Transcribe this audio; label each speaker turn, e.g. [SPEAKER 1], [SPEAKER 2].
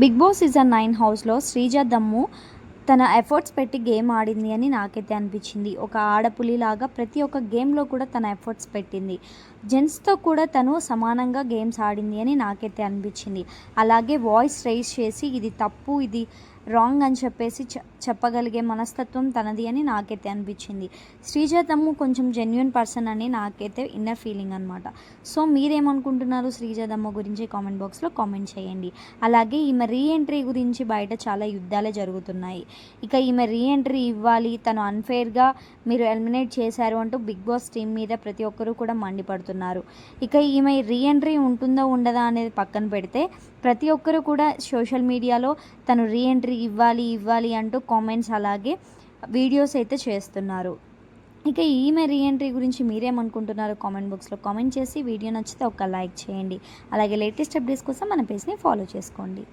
[SPEAKER 1] Big boss season 9 హౌస్లో శ్రీజ దమ్ము తన ఎఫర్ట్స్ పెట్టి గేమ్ ఆడింది అని నాకైతే అనిపించింది. ఒక ఆడపులిలాగా ప్రతి ఒక్క గేమ్లో కూడా తన ఎఫర్ట్స్ పెట్టింది. జెంట్స్తో కూడా తను సమానంగా గేమ్స్ ఆడింది అని నాకైతే అనిపించింది. అలాగే వాయిస్ రైజ్ చేసి ఇది తప్పు, ఇది రాంగ్ అని చెప్పేసి చెప్పగలిగే మనస్తత్వం తనది అని నాకైతే అనిపించింది. శ్రీజ దమ్ము కొంచెం జెన్యున్ పర్సన్ అని నాకైతే ఇన్నర్ ఫీలింగ్ అనమాట. సో మీరేమనుకుంటున్నారు శ్రీజ దమ్ము గురించి కామెంట్ బాక్స్లో కామెంట్ చేయండి. అలాగే ఈమె రీఎంట్రీ గురించి బయట చాలా యుద్ధాలే జరుగుతున్నాయి. ఇక ఈమె రీఎంట్రీ ఇవ్వాలి, తను అన్ఫేర్గా మీరు ఎలిమినేట్ చేశారు అంటూ బిగ్ బాస్ టీం మీద ప్రతి ఒక్కరూ కూడా మండిపడుతున్నారు. ఇక ఈమె రీఎంట్రీ ఉంటుందా ఉండదా అనేది పక్కన పెడితే ప్రతి ఒక్కరూ కూడా సోషల్ మీడియాలో తను రీఎంట్రీ ఇవ్వాలి అంటూ కామెంట్స్ అలాగే వీడియోస్ అయితే చేస్తున్నారు. ఇక ఈమె రీఎంట్రీ గురించి మీరేమనుకుంటున్నారు కామెంట్ బాక్స్లో కామెంట్ చేసి వీడియో నచ్చితే ఒక లైక్ చేయండి. అలాగే లేటెస్ట్ అప్డేట్స్ కోసం మన పేజ్ని ఫాలో చేసుకోండి.